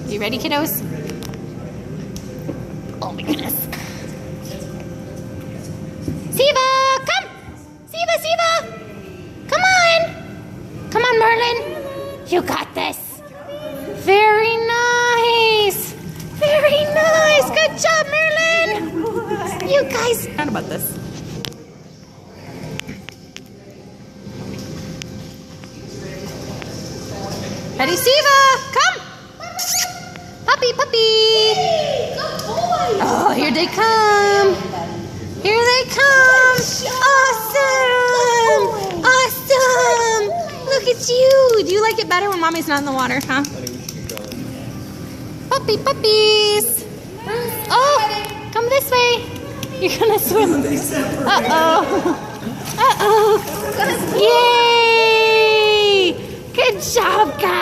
You ready, kiddos? Oh my goodness. Siva, come! Siva! Come on! Come on, Merlin. You got this. Very nice. Very nice. Good job, Merlin. You guys. How about this? Ready, Siva? Come. Puppy. Oh, here they come. Here they come. Awesome. Look at you. Do you like it better when Mommy's not in the water, huh? Puppies. Oh, come this way. You're gonna swim. Uh-oh. Yay. Good job, guys.